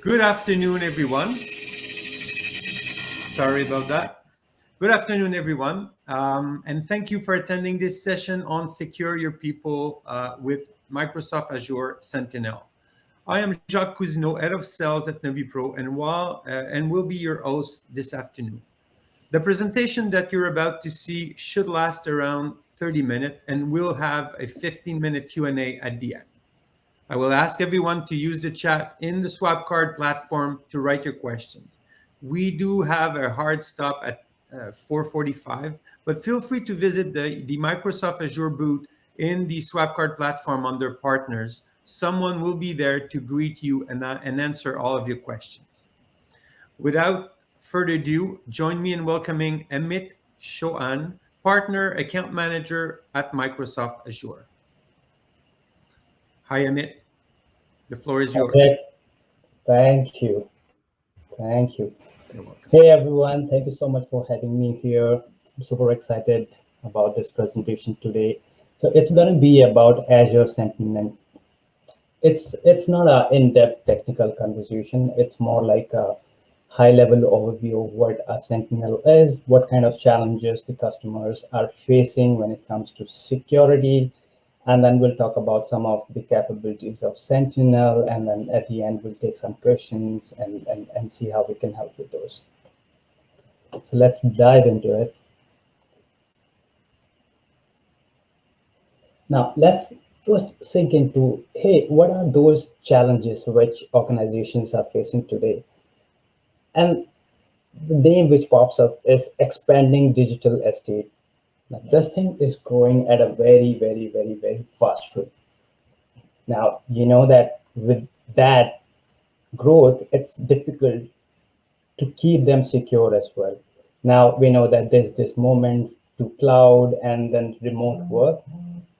Good afternoon, everyone. Sorry about that. Good afternoon, everyone. And thank you for attending this session on Secure Your People with Microsoft Azure Sentinel. I am Jacques Cousineau, Head of Sales at NaviPro, and will be your host this afternoon. The presentation that you're about to see should last around 30 minutes, and we'll have a 15-minute Q&A at the end. I will ask everyone to use the chat in the Swapcard platform to write your questions. We do have a hard stop at 4:45, but feel free to visit the Microsoft Azure booth in the Swapcard platform under partners. Someone will be there to greet you and answer all of your questions. Without further ado, join me in welcoming Amit Shoan, Partner Account Manager at Microsoft Azure. Hi, Amit. The floor is yours. Okay. Thank you. You're welcome. Hey everyone, thank you so much for having me here. I'm super excited about this presentation today. So it's going to be about Azure Sentinel. It's not an in-depth technical conversation. It's more like a high-level overview of what a Sentinel is, what kind of challenges the customers are facing when it comes to security, and then we'll talk about some of the capabilities of Sentinel, and then at the end, we'll take some questions and see how we can help with those. So let's dive into it. Now, let's first sink into, hey, what are those challenges which organizations are facing today? And the name which pops up is expanding digital estate. Now, this thing is growing at a very fast rate. Now, you know that with that growth, it's difficult to keep them secure as well. Now, we know that there's this movement to cloud and then remote work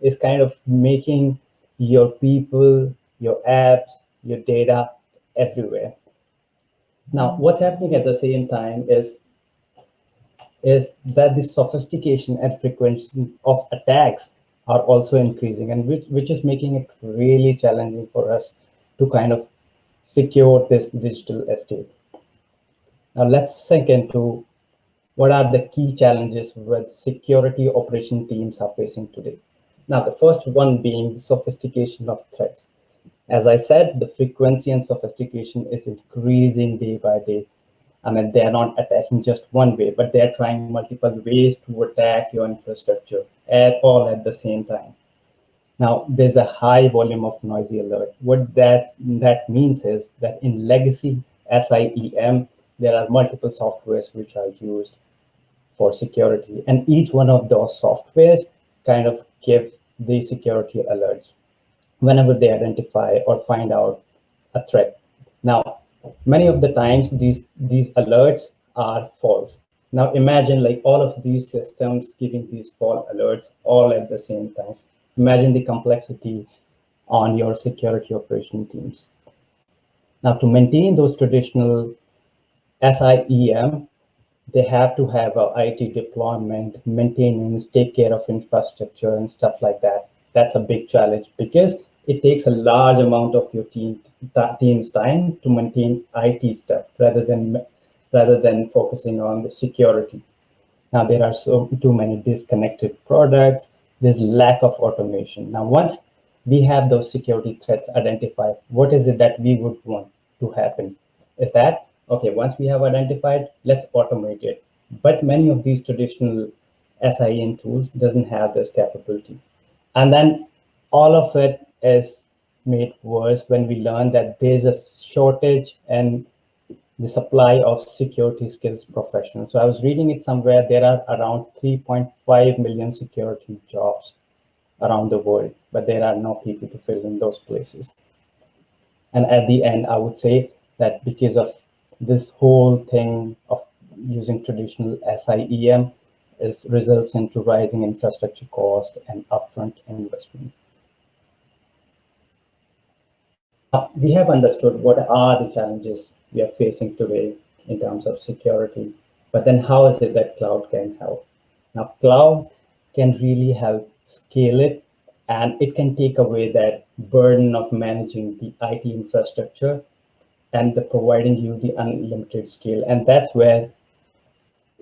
is kind of making your people, your apps, your data everywhere. Now, what's happening at the same time is that the sophistication and frequency of attacks are also increasing, and which is making it really challenging for us to kind of secure this digital estate. Now let's sink into what are the key challenges with security operation teams are facing today. Now the first one being the sophistication of threats. As I said, the frequency and sophistication is increasing day by day. I mean, they're not attacking just one way, but they're trying multiple ways to attack your infrastructure all at the same time. Now, there's a high volume of noisy alert. What that means is that in legacy SIEM, there are multiple softwares which are used for security, and each one of those softwares kind of give the security alerts whenever they identify or find out a threat. Now, many of the times these alerts are false. Now imagine like all of these systems giving these false alerts all at the same time. Imagine the complexity on your security operation teams. Now to maintain those traditional SIEM, they have to have a IT deployment, maintenance, take care of infrastructure and stuff like that. That's a big challenge because it takes a large amount of your team's time to maintain IT stuff rather than focusing on the security. Now there are too many disconnected products. There's lack of automation. Now once we have those security threats identified, what is it that we would want to happen? Is that okay? Once we have identified, let's automate it. But many of these traditional SIEM tools doesn't have this capability, and then all of it is made worse when we learn that there's a shortage in the supply of security skills professionals. So I was reading it somewhere, there are around 3.5 million security jobs around the world, but there are no people to fill in those places. And at the end, I would say that because of this whole thing of using traditional SIEM results into rising infrastructure cost and upfront investment. We have understood what are the challenges we are facing today in terms of security, but then how is it that cloud can help? Now, cloud can really help scale it, and it can take away that burden of managing the IT infrastructure and the providing you the unlimited scale. And that's where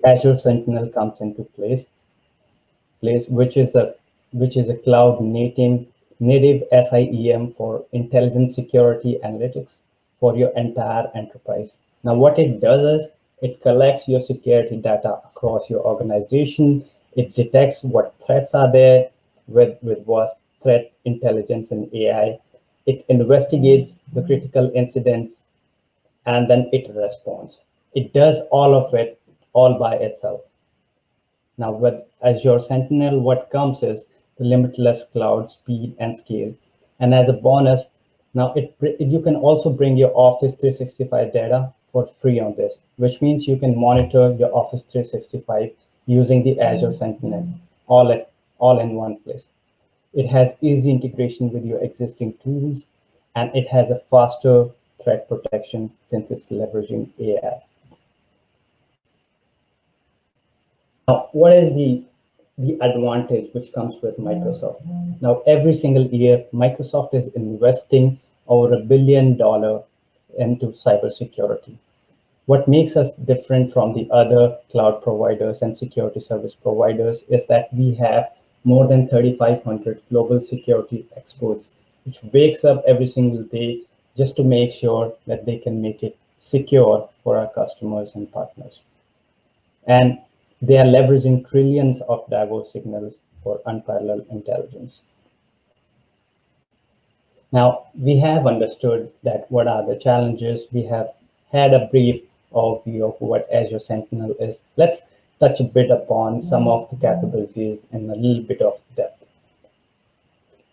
Azure Sentinel comes into place, which is a cloud native SIEM for intelligence security analytics for your entire enterprise. Now, what it does is it collects your security data across your organization. It detects what threats are there with what threat intelligence and AI. It investigates the critical incidents and then it responds. It does all of it all by itself. Now, with Azure Sentinel, what comes is the limitless cloud speed and scale. And as a bonus, now you can also bring your Office 365 data for free on this, which means you can monitor your Office 365 using the Azure Sentinel all in one place. It has easy integration with your existing tools, and it has a faster threat protection since it's leveraging AI. Now, what is the advantage which comes with Microsoft? Now, every single year, Microsoft is investing over $1 billion into cybersecurity. What makes us different from the other cloud providers and security service providers is that we have more than 3,500 global security experts, which wakes up every single day just to make sure that they can make it secure for our customers and partners. And they are leveraging trillions of diverse signals for unparalleled intelligence. Now, we have understood that what are the challenges. We have had a brief overview of what Azure Sentinel is. Let's touch a bit upon some of the capabilities in a little bit of depth.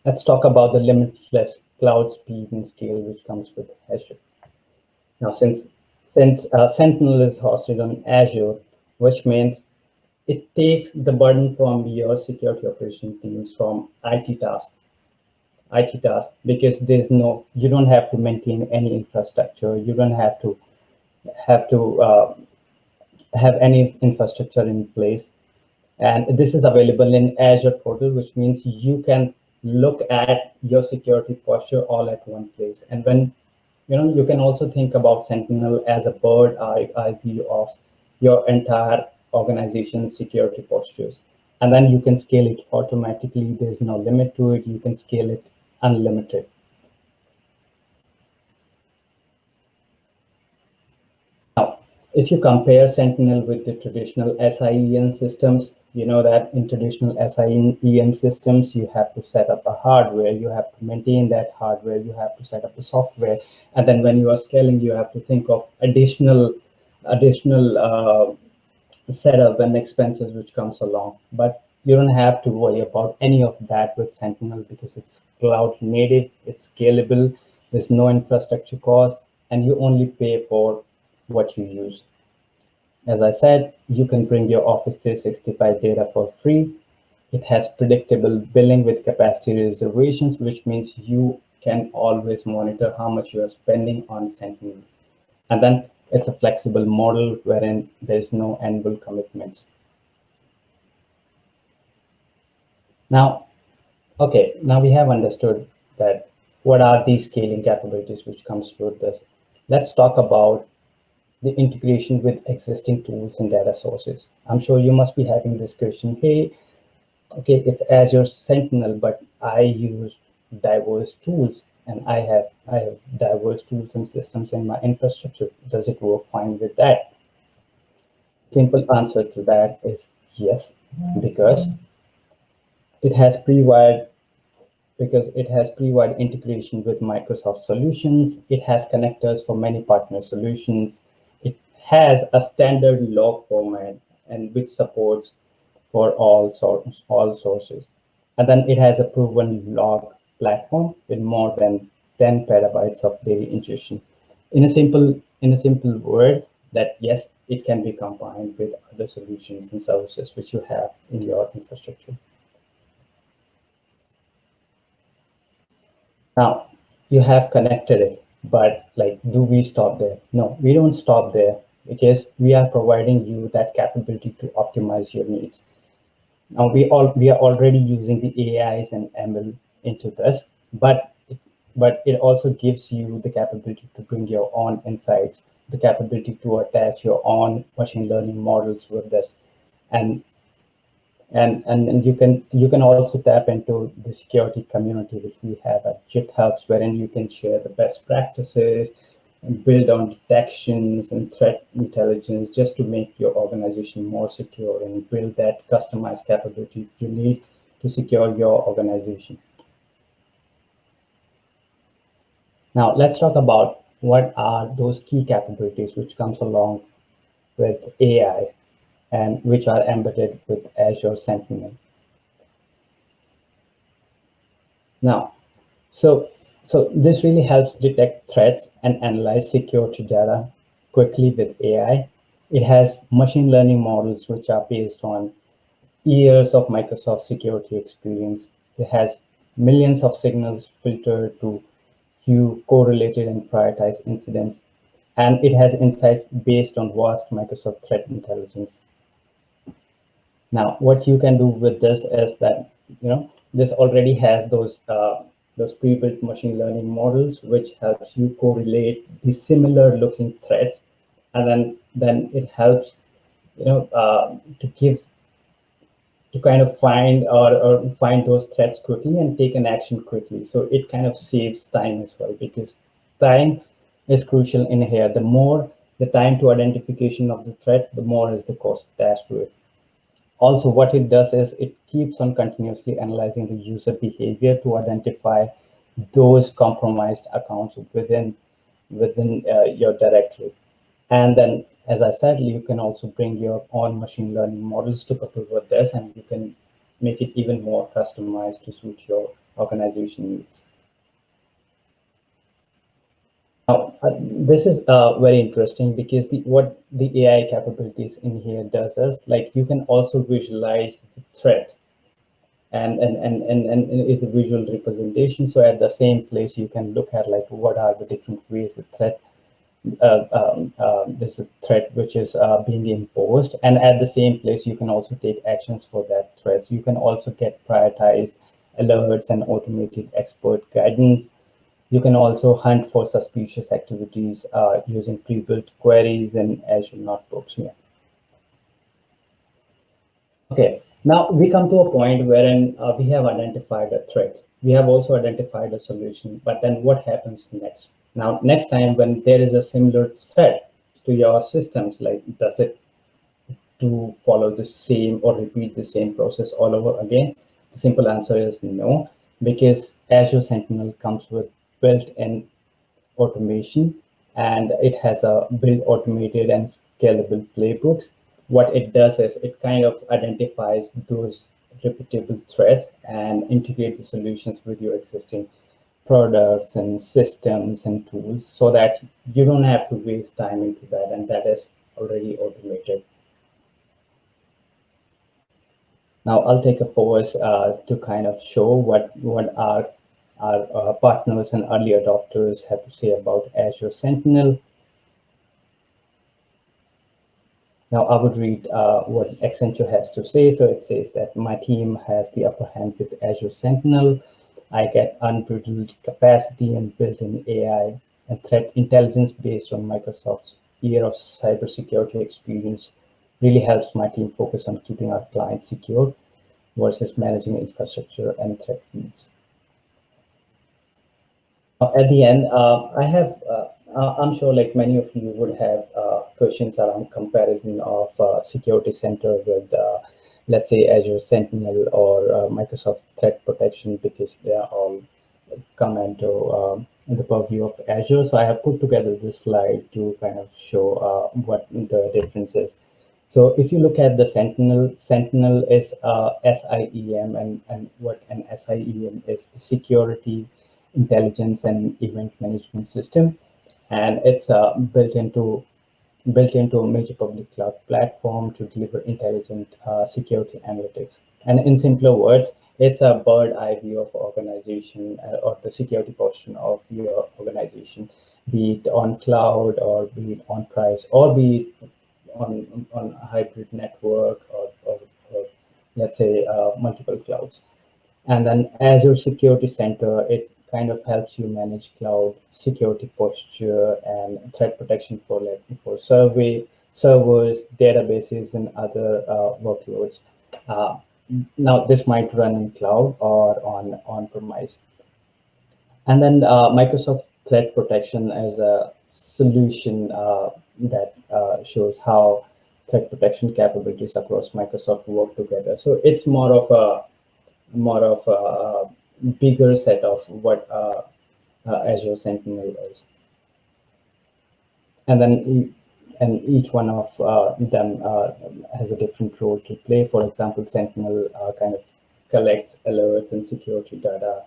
Let's talk about the limitless cloud speed and scale which comes with Azure. Now, since Sentinel is hosted on Azure, which means it takes the burden from your security operation teams from IT tasks because you don't have to maintain any infrastructure. You don't have to have any infrastructure in place. And this is available in Azure portal, which means you can look at your security posture all at one place. And when you can also think about Sentinel as a bird eye view of your entire organization's security postures. And then you can scale it automatically. There's no limit to it. You can scale it unlimited. Now, if you compare Sentinel with the traditional SIEM systems, you know that in traditional SIEM systems, you have to set up a hardware, you have to maintain that hardware, you have to set up the software, and then when you are scaling, you have to think of additional setup and expenses which comes along. But you don't have to worry about any of that with Sentinel because it's cloud native, it's scalable, there's no infrastructure cost, and you only pay for what you use. As I said, you can bring your Office 365 data for free. It has predictable billing with capacity reservations, which means you can always monitor how much you are spending on Sentinel. And then it's a flexible model wherein there's no annual commitments. Now, okay, now we have understood that what are these scaling capabilities which comes with this. Let's talk about the integration with existing tools and data sources. I'm sure you must be having this question, hey, okay, it's Azure Sentinel, but I use diverse tools and I have diverse tools and systems in my infrastructure. Does it work fine with that? Simple answer to that is yes, because it has pre-wired integration with Microsoft solutions. It has connectors for many partner solutions. It has a standard log format and which supports for all sources. And then it has a proven log platform with more than 10 petabytes of daily ingestion. In a simple word, that yes, it can be combined with other solutions and services which you have in your infrastructure. Now, you have connected it, but like, do we stop there? No, we don't stop there because we are providing you that capability to optimize your needs. Now, we are already using the AIs and ML into this, but but it also gives you the capability to bring your own insights, the capability to attach your own machine learning models with this. And and you can also tap into the security community which we have at GitHubs, wherein you can share the best practices and build on detections and threat intelligence just to make your organization more secure and build that customized capability you need to secure your organization. Now let's talk about what are those key capabilities which comes along with AI and which are embedded with Azure Sentinel. Now, so this really helps detect threats and analyze security data quickly with AI. It has machine learning models which are based on years of Microsoft security experience. It has millions of signals filtered to queue, correlated, and prioritize incidents. And it has insights based on vast Microsoft threat intelligence. Now, what you can do with this is that this already has those pre-built machine learning models, which helps you correlate the similar looking threats, and then it helps to give to kind of find or find those threats quickly and take an action quickly. So it kind of saves time as well, because time is crucial in here. The more the time to identification of the threat, the more is the cost attached to it. Also, what it does is it keeps on continuously analyzing the user behavior to identify those compromised accounts within your directory. And then, as I said, you can also bring your own machine learning models to couple with this, and you can make it even more customized to suit your organization needs. Now, this is very interesting because what the AI capabilities in here does is, like, you can also visualize the threat and is a visual representation. So at the same place, you can look at like what are the different ways the threat there's a threat which is being imposed, and at the same place you can also take actions for that threat. So you can also get prioritized alerts and automated expert guidance. You can also hunt for suspicious activities using pre-built queries and Azure notebooks. Yeah. Okay, now we come to a point wherein we have identified a threat. We have also identified a solution, but then what happens next? Now, next time when there is a similar threat to your systems, like does it to follow the same or repeat the same process all over again? The simple answer is no, because Azure Sentinel comes with built-in automation, and it has a built automated and scalable playbooks. What it does is it kind of identifies those repeatable threats and integrate the solutions with your existing products and systems and tools, so that you don't have to waste time into that, and that is already automated. Now I'll take a pause to kind of show what our partners and early adopters have to say about Azure Sentinel. Now I would read what Accenture has to say. So it says that my team has the upper hand with Azure Sentinel. I get unbridled capacity and built-in AI and threat intelligence based on Microsoft's year of cybersecurity experience. Really helps my team focus on keeping our clients secure versus managing infrastructure and threat needs. At the end, I'm sure like many of you would have questions around comparison of Security Center with, let's say, Azure Sentinel or Microsoft Threat Protection, because they are all come into the purview of Azure. So I have put together this slide to kind of show what the difference is. So if you look at the Sentinel is SIEM, and what an SIEM is, security, intelligence, and event management system, and it's built into a major public cloud platform to deliver intelligent security analytics. And in simpler words, it's a bird eye view of organization or the security portion of your organization, be it on cloud or be it on price or be it on a hybrid network or let's say multiple clouds. And then Azure Security Center, it kind of helps you manage cloud security posture and threat protection for servers, databases, and other workloads. Uh, Now, this might run in cloud or on premise. And then Microsoft Threat Protection as a solution that shows how threat protection capabilities across Microsoft work together. So it's more of a bigger set of what Azure Sentinel is. And then and each one of them has a different role to play. For example, Sentinel kind of collects alerts and security data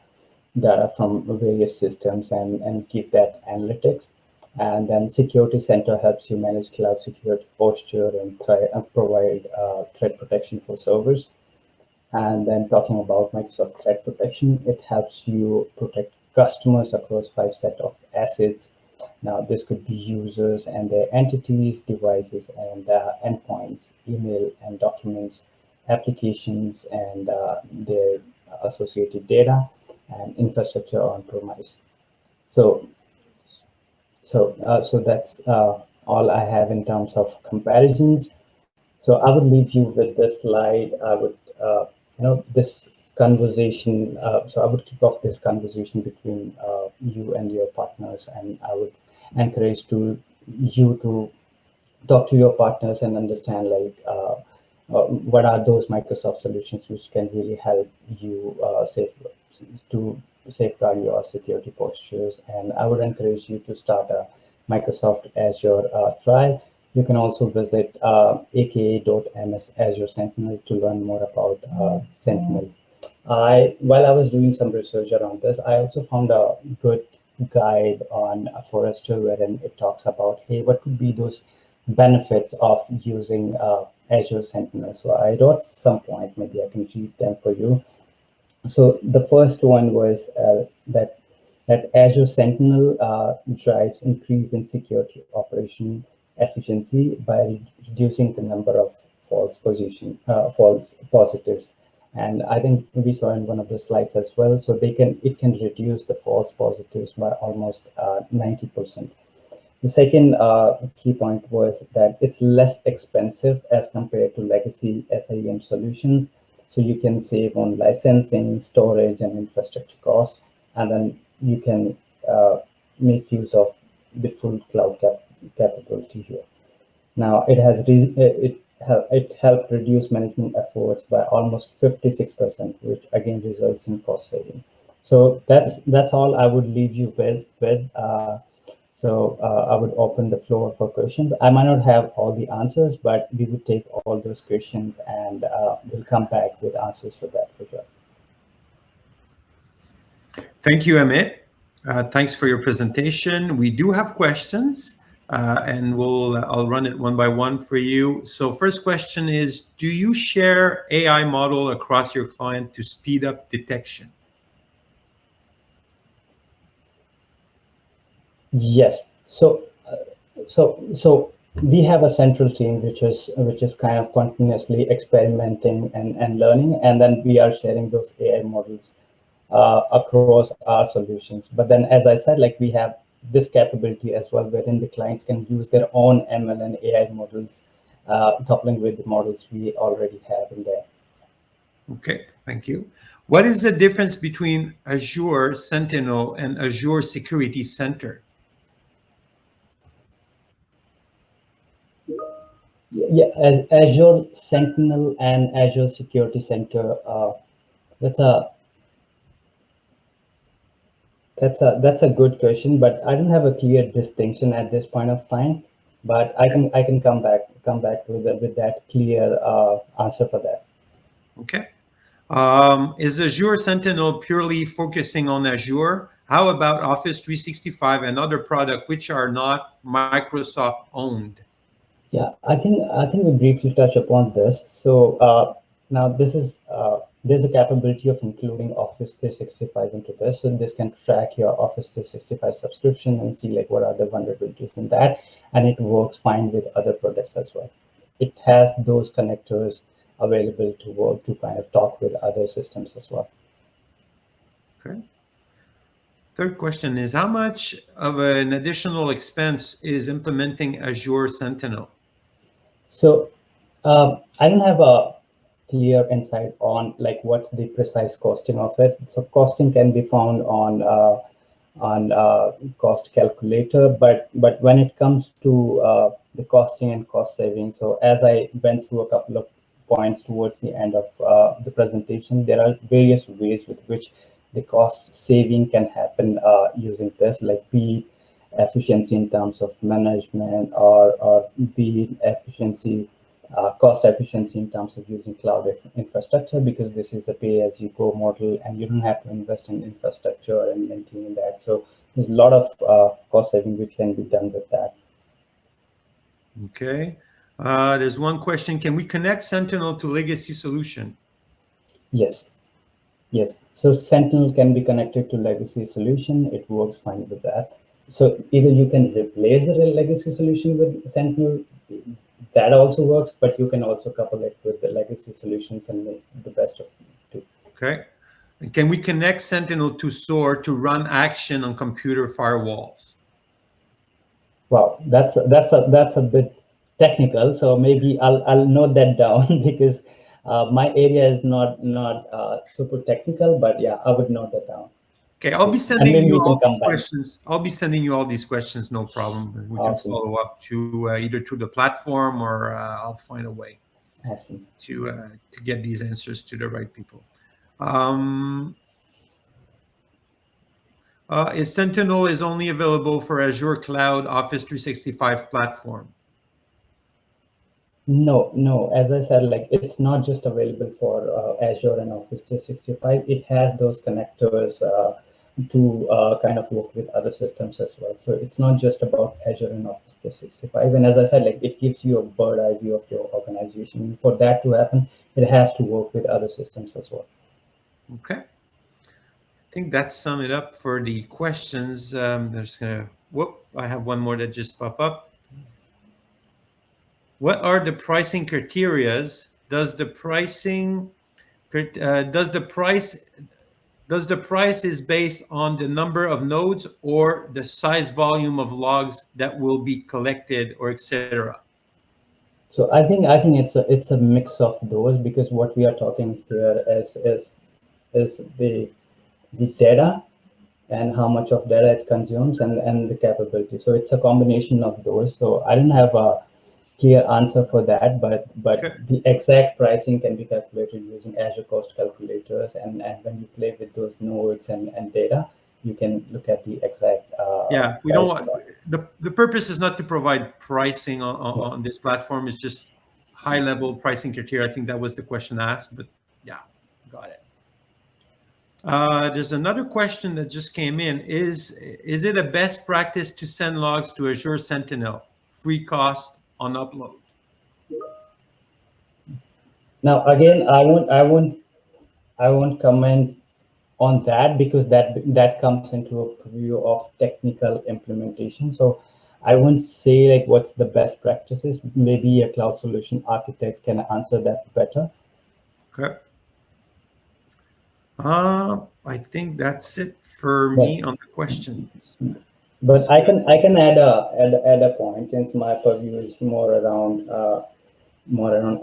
from various systems and give that analytics. And then Security Center helps you manage cloud security posture and provide threat protection for servers. And then talking about Microsoft Threat Protection, it helps you protect customers across 5 set of assets. Now, this could be users and their entities, devices and endpoints, email and documents, applications and their associated data, and infrastructure on premise. So, so that's all I have in terms of comparisons. So I would leave you with this slide. I would, this conversation. So I would kick off this conversation between you and your partners, and I would encourage you to talk to your partners and understand like what are those Microsoft solutions which can really help you to safeguard your security postures. And I would encourage you to start a Microsoft Azure trial. You can also visit aka.ms Azure Sentinel to learn more about Sentinel. While I was doing some research around this, I also found a good guide on Forrester wherein it talks about, hey, what could be those benefits of using Azure Sentinel. So I wrote some point, maybe I can read them for you. So the first one was that Azure Sentinel drives increase in security operation efficiency by reducing the number of false positives. And I think we saw in one of the slides as well. So it can reduce the false positives by almost 90%. The second key point was that it's less expensive as compared to legacy SIEM solutions. So you can save on licensing, storage, and infrastructure costs, and then you can make use of the full cloud capability here. Now it helped reduce management efforts by almost 56%, which again results in cost saving. So that's all I would leave you with. I would open the floor for questions. I might not have all the answers, but we would take all those questions and we'll come back with answers for that for sure. Thank you, Amit. Thanks for your presentation. We do have questions, and I'll run it one by one for you. So first question is, do you share AI model across your client to speed up detection? Yes. So we have a central team which is kind of continuously experimenting and learning, and then we are sharing those AI models across our solutions. But then, as I said, like we have this capability as well, wherein the clients can use their own ML and AI models, coupling with the models we already have in there. Okay, thank you. What is the difference between Azure Sentinel and Azure Security Center? Yeah, as Azure Sentinel and Azure Security Center, that's a that's a good question, but I don't have a clear distinction at this point of time. But I can come back with that clear answer for that. Okay. Is Azure Sentinel purely focusing on Azure? How about Office 365 and other products which are not Microsoft owned? Yeah, I think we briefly touch upon this. So now this is there's a capability of including Office 365 into this. So this can track your Office 365 subscription and see like what are the vulnerabilities in that, and it works fine with other products as well. It has those connectors available to work to kind of talk with other systems as well. Okay. Third question is, how much of an additional expense is implementing Azure Sentinel? So I don't have a clear insight on like what's the precise costing of it. So costing can be found on cost calculator, but when it comes to the costing and cost saving, so as I went through a couple of points towards the end of the presentation, there are various ways with which the cost saving can happen using this, like be efficiency in terms of management, or be efficiency, cost efficiency in terms of using cloud infrastructure, because this is a pay-as-you-go model and you don't have to invest in infrastructure and maintaining that. So there's a lot of cost saving which can be done with that. Okay. There's one question. Can we connect Sentinel to legacy solution? Yes, yes. So Sentinel can be connected to legacy solution. It works fine with that. So either you can replace the legacy solution with Sentinel, that also works, but you can also couple it with the legacy solutions and make the best of it too. Okay. And can we connect Sentinel to SOAR to run action on computer firewalls? Wow, that's a bit technical. So maybe I'll note that down because my area is not super technical. But yeah, I would note that down. Okay, I'll be And sending maybe you we all can these combine. questions. I'll be sending you all these questions, no problem. And we can Awesome, follow up to either to the platform or I'll find a way awesome. to get these answers to the right people. Um, is Sentinel is only available for Azure Cloud Office 365 platform? No, no. As I said, like it's not just available for Azure and Office 365. It has those connectors to kind of work with other systems as well. So it's not just about Azure and Office 365. And as I said, like it gives you a bird eye view of your organization. For that to happen, it has to work with other systems as well. Okay. I think that sum it up for the questions. I'm just gonna whoop. I have one more that just popped up. What are the pricing criterias? Does the price is based on the number of nodes or the size volume of logs that will be collected or etc.? So I think it's a mix of those, because what we are talking here is the data and how much of data it consumes, and the capability. So it's a combination of those. So I don't have a clear answer for that, but Okay. the exact pricing can be calculated using Azure cost calculators. And when you play with those nodes and data, you can look at the exact Yeah, we don't price for want that. the purpose is not to provide pricing Yeah. on this platform. It's just high level pricing criteria. I think that was the question asked, but yeah, got it. There's another question that just came in. Is it a best practice to send logs to Azure Sentinel, free cost on upload? Now again, I won't comment on that, because that comes into a preview of technical implementation. So I wouldn't say like what's the best practices. Maybe a cloud solution architect can answer that better. Okay. I think that's it for But me on the questions. but Just I give can us- I can add a point, since my purview is more around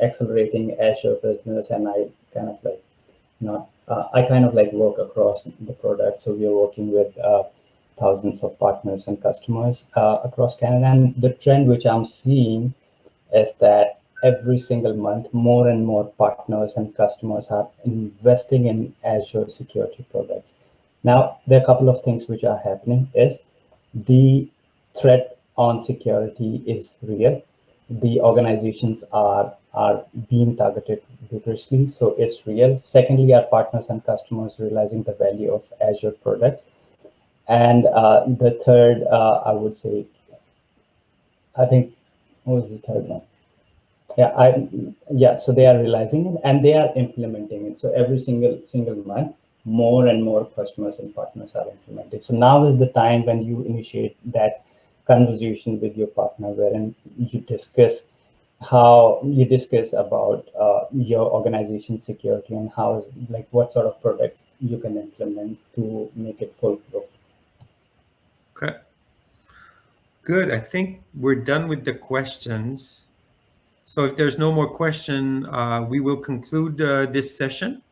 accelerating Azure business, and I kind of like not I kind of like work across the product. So we are working with thousands of partners and customers across Canada, and the trend which I'm seeing is that every single month, more and more partners and customers are investing in Azure security products. Now, there are a couple of things which are happening. Is the threat on security is real. The organizations are being targeted vigorously, so it's real. Secondly, our partners and customers realizing the value of Azure products. And the third, I would say, I think, what was the third one? Yeah, so they are realizing it and they are implementing it. So every single month, more and more customers and partners are implementing. So now is the time when you initiate that conversation with your partner, wherein you discuss about your organization security, and how, like, what sort of products you can implement to make it foolproof. Okay. Good. I think we're done with the questions. So if there's no more question, we will conclude this session.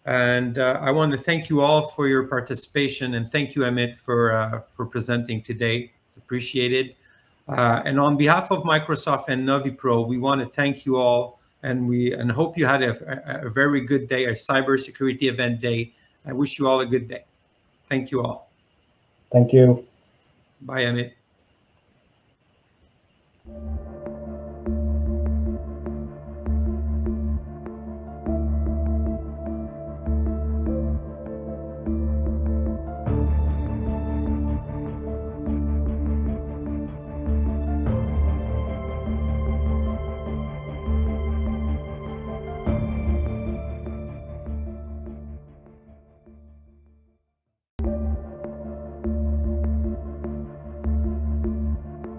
And I want to thank you all for your participation, and thank you, Amit, for presenting today. It's appreciated. And on behalf of Microsoft and NoviPro, we want to thank you all, and hope you had a very good day, a cybersecurity event day. I wish you all a good day. Thank you all. Thank you. Bye, Amit.